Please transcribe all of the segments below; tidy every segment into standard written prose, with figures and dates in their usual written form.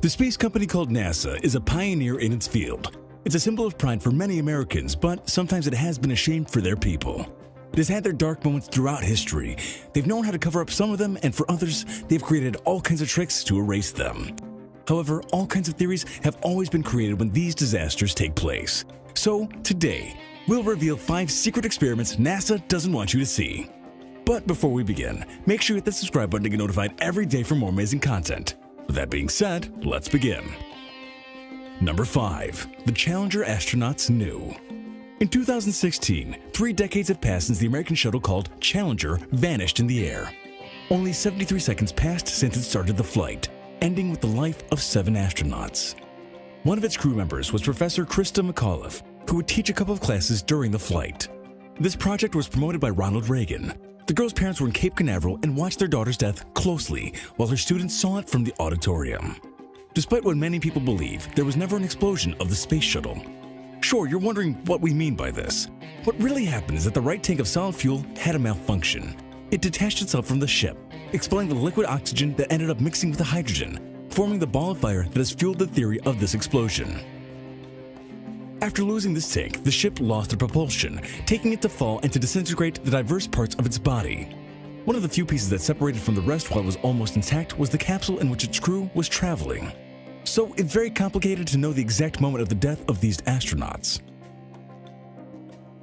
The space company called NASA is a pioneer in its field. It's a symbol of pride for many Americans, but sometimes it has been a shame for their people. It has had their dark moments throughout history. They've known how to cover up some of them, and for others, they've created all kinds of tricks to erase them. However, all kinds of theories have always been created when these disasters take place. So, today, we'll reveal 5 secret experiments NASA doesn't want you to see. But before we begin, make sure you hit the subscribe button to get notified every day for more amazing content. With that being said, let's begin. Number 5. The Challenger astronauts knew. In 2016, 3 decades have passed since the American shuttle called Challenger vanished in the air. Only 73 seconds passed since it started the flight, ending with the life of 7 astronauts. One of its crew members was Professor Krista McAuliffe, who would teach a couple of classes during the flight. This project was promoted by Ronald Reagan. The girl's parents were in Cape Canaveral and watched their daughter's death closely while her students saw it from the auditorium. Despite what many people believe, there was never an explosion of the space shuttle. Sure, you're wondering what we mean by this. What really happened is that the right tank of solid fuel had a malfunction. It detached itself from the ship, expelling the liquid oxygen that ended up mixing with the hydrogen, forming the ball of fire that has fueled the theory of this explosion. After losing this tank, the ship lost the propulsion, taking it to fall and to disintegrate the diverse parts of its body. One of the few pieces that separated from the rest while it was almost intact was the capsule in which its crew was traveling. So it's very complicated to know the exact moment of the death of these astronauts.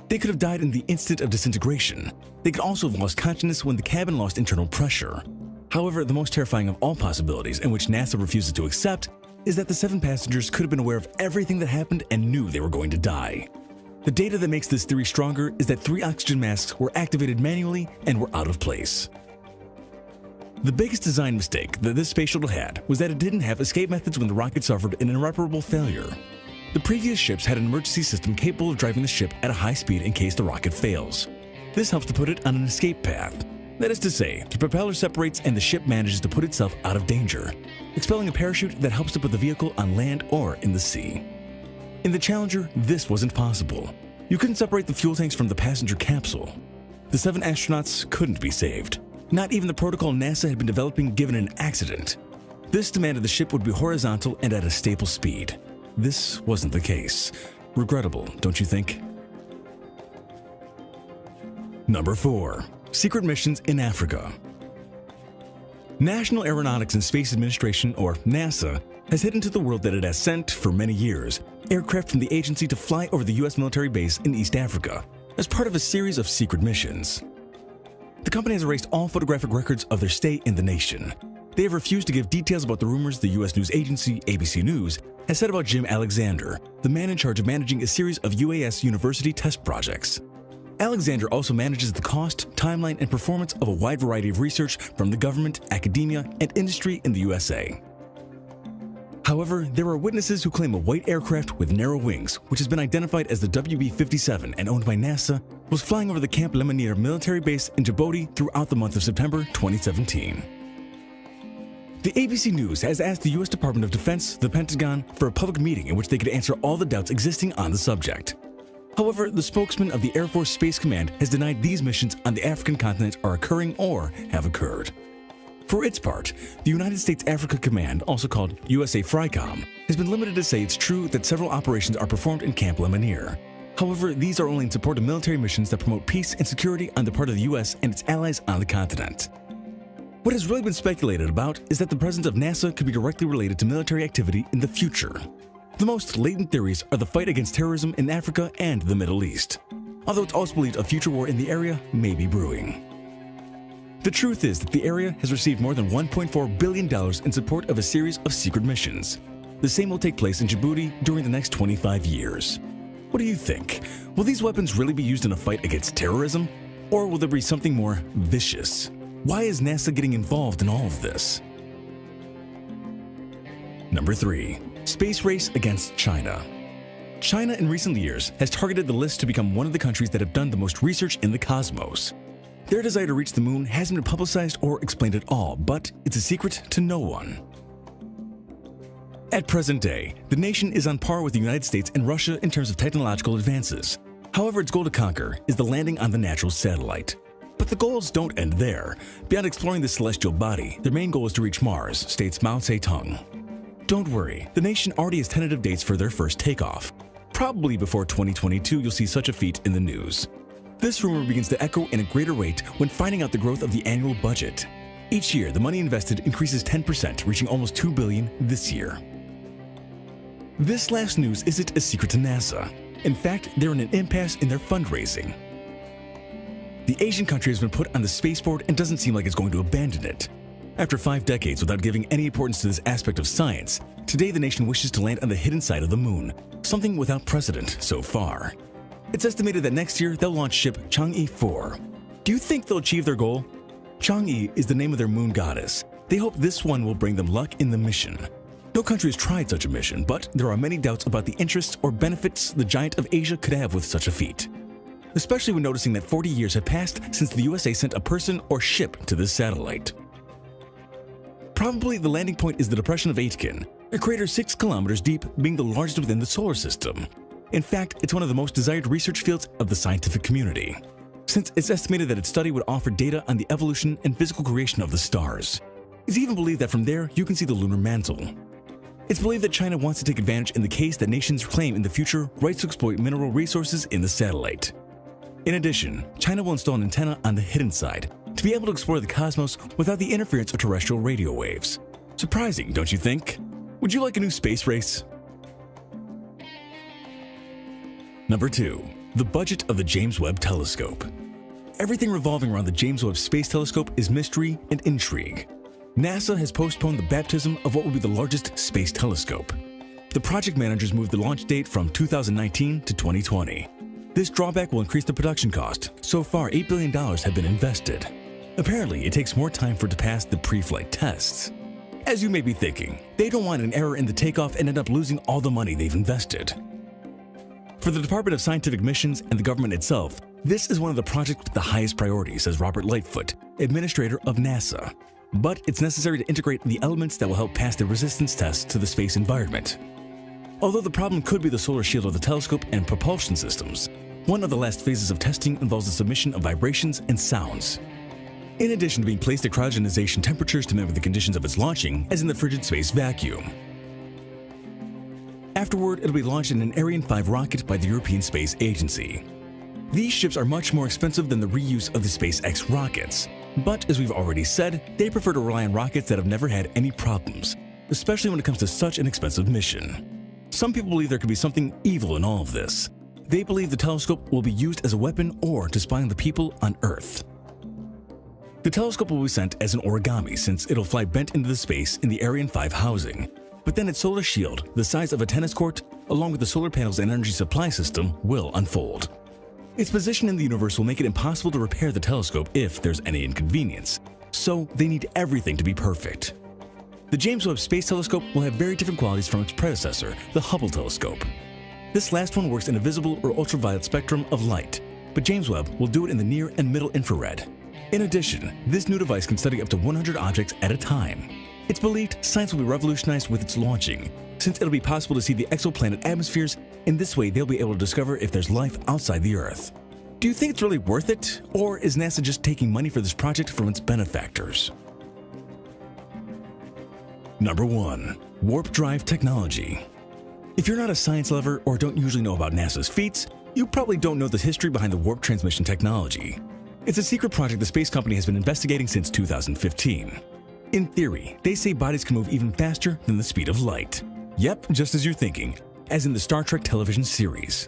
They could have died in the instant of disintegration. They could also have lost consciousness when the cabin lost internal pressure. However, the most terrifying of all possibilities, and which NASA refuses to accept, is that the 7 passengers could have been aware of everything that happened and knew they were going to die. The data that makes this theory stronger is that 3 oxygen masks were activated manually and were out of place. The biggest design mistake that this space shuttle had was that it didn't have escape methods when the rocket suffered an irreparable failure. The previous ships had an emergency system capable of driving the ship at a high speed in case the rocket fails. This helps to put it on an escape path. That is to say, the propeller separates and the ship manages to put itself out of danger, expelling a parachute that helps to put the vehicle on land or in the sea. In the Challenger, this wasn't possible. You couldn't separate the fuel tanks from the passenger capsule. The 7 astronauts couldn't be saved. Not even the protocol NASA had been developing given an accident. This demanded the ship would be horizontal and at a stable speed. This wasn't the case. Regrettable, don't you think? Number 4. Secret missions in Africa. National Aeronautics and Space Administration, or NASA, has hidden to the world that it has sent, for many years, aircraft from the agency to fly over the U.S. military base in East Africa as part of a series of secret missions. The company has erased all photographic records of their stay in the nation. They have refused to give details about the rumors the U.S. news agency ABC News has said about Jim Alexander, the man in charge of managing a series of UAS university test projects. Alexander also manages the cost, timeline, and performance of a wide variety of research from the government, academia, and industry in the USA. However, there are witnesses who claim a white aircraft with narrow wings, which has been identified as the WB-57 and owned by NASA, was flying over the Camp Lemonnier military base in Djibouti throughout the month of September 2017. The ABC News has asked the U.S. Department of Defense, the Pentagon, for a public meeting in which they could answer all the doubts existing on the subject. However, the spokesman of the Air Force Space Command has denied these missions on the African continent are occurring or have occurred. For its part, the United States Africa Command, also called USA FRICOM, has been limited to say it's true that several operations are performed in Camp Lemonnier. However, these are only in support of military missions that promote peace and security on the part of the U.S. and its allies on the continent. What has really been speculated about is that the presence of NASA could be directly related to military activity in the future. The most latent theories are the fight against terrorism in Africa and the Middle East, although it's also believed a future war in the area may be brewing. The truth is that the area has received more than $1.4 billion in support of a series of secret missions. The same will take place in Djibouti during the next 25 years. What do you think? Will these weapons really be used in a fight against terrorism? Or will there be something more vicious? Why is NASA getting involved in all of this? Number 3. Space race against China. China in recent years has targeted the list to become one of the countries that have done the most research in the cosmos. Their desire to reach the moon hasn't been publicized or explained at all, but it's a secret to no one. At present day, the nation is on par with the United States and Russia in terms of technological advances. However, its goal to conquer is the landing on the natural satellite. But the goals don't end there. Beyond exploring the celestial body, their main goal is to reach Mars, states Mao Zedong. Don't worry, the nation already has tentative dates for their first takeoff. Probably before 2022, you'll see such a feat in the news. This rumor begins to echo in a greater rate when finding out the growth of the annual budget. Each year, the money invested increases 10%, reaching almost $2 billion this year. This last news isn't a secret to NASA. In fact, they're in an impasse in their fundraising. The Asian country has been put on the space board and doesn't seem like it's going to abandon it. After 5 decades without giving any importance to this aspect of science, today the nation wishes to land on the hidden side of the moon, something without precedent so far. It's estimated that next year they'll launch ship Chang'e 4. Do you think they'll achieve their goal? Chang'e is the name of their moon goddess. They hope this one will bring them luck in the mission. No country has tried such a mission, but there are many doubts about the interests or benefits the giant of Asia could have with such a feat. Especially when noticing that 40 years have passed since the USA sent a person or ship to this satellite. Probably the landing point is the Depression of Aitken, a crater 6 kilometers deep, being the largest within the solar system. In fact, it's one of the most desired research fields of the scientific community, since it's estimated that its study would offer data on the evolution and physical creation of the stars. It's even believed that from there you can see the lunar mantle. It's believed that China wants to take advantage in the case that nations claim in the future rights to exploit mineral resources in the satellite. In addition, China will install an antenna on the hidden side to be able to explore the cosmos without the interference of terrestrial radio waves. Surprising, don't you think? Would you like a new space race? Number 2. The budget of the James Webb Telescope. Everything revolving around the James Webb Space Telescope is mystery and intrigue. NASA has postponed the baptism of what will be the largest space telescope. The project managers moved the launch date from 2019 to 2020. This drawback will increase the production cost. So far, $8 billion have been invested. Apparently, it takes more time for it to pass the pre-flight tests. As you may be thinking, they don't want an error in the takeoff and end up losing all the money they've invested. For the Department of Scientific Missions and the government itself, this is one of the projects with the highest priority, says Robert Lightfoot, administrator of NASA. But it's necessary to integrate the elements that will help pass the resistance tests to the space environment. Although the problem could be the solar shield of the telescope and propulsion systems, one of the last phases of testing involves the submission of vibrations and sounds. In addition to being placed at cryogenization temperatures to mimic the conditions of its launching, as in the frigid space vacuum. Afterward, it'll be launched in an Ariane 5 rocket by the European Space Agency. These ships are much more expensive than the reuse of the SpaceX rockets, but as we've already said, they prefer to rely on rockets that have never had any problems, especially when it comes to such an expensive mission. Some people believe there could be something evil in all of this. They believe the telescope will be used as a weapon or to spy on the people on Earth. The telescope will be sent as an origami since it'll fly bent into the space in the Ariane 5 housing. But then its solar shield, the size of a tennis court, along with the solar panels and energy supply system, will unfold. Its position in the universe will make it impossible to repair the telescope if there's any inconvenience, so they need everything to be perfect. The James Webb Space Telescope will have very different qualities from its predecessor, the Hubble telescope. This last one works in a visible or ultraviolet spectrum of light, but James Webb will do it in the near and middle infrared. In addition, this new device can study up to 100 objects at a time. It's believed science will be revolutionized with its launching, since it'll be possible to see the exoplanet atmospheres. In this way, they'll be able to discover if there's life outside the Earth. Do you think it's really worth it, or is NASA just taking money for this project from its benefactors? Number 1. Warp drive technology. If you're not a science lover or don't usually know about NASA's feats, you probably don't know the history behind the warp transmission technology. It's a secret project the space company has been investigating since 2015. In theory, they say bodies can move even faster than the speed of light. Yep, just as you're thinking, as in the Star Trek television series.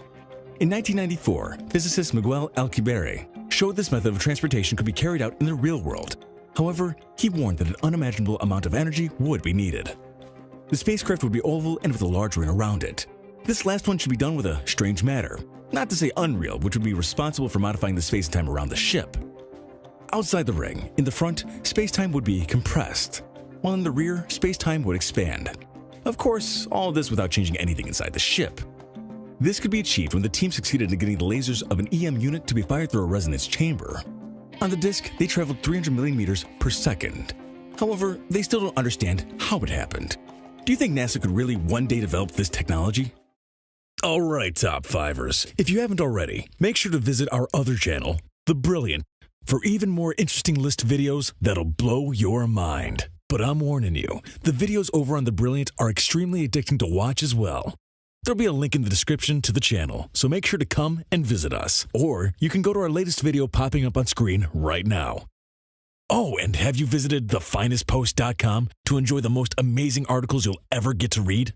In 1994, physicist Miguel Alcubierre showed this method of transportation could be carried out in the real world. However, he warned that an unimaginable amount of energy would be needed. The spacecraft would be oval and with a large ring around it. This last one should be done with a strange matter, not to say unreal, which would be responsible for modifying the space and time around the ship. Outside the ring, in the front, space-time would be compressed, while in the rear, space-time would expand. Of course, all of this without changing anything inside the ship. This could be achieved when the team succeeded in getting the lasers of an EM unit to be fired through a resonance chamber. On the disk, they traveled 300 million meters per second. However, they still don't understand how it happened. Do you think NASA could really one day develop this technology? Alright, Top Fivers, if you haven't already, make sure to visit our other channel, The Brilliant, for even more interesting list videos that'll blow your mind. But I'm warning you, the videos over on The Brilliant are extremely addicting to watch as well. There'll be a link in the description to the channel, so make sure to come and visit us. Or you can go to our latest video popping up on screen right now. Oh, and have you visited TheFinestPost.com to enjoy the most amazing articles you'll ever get to read?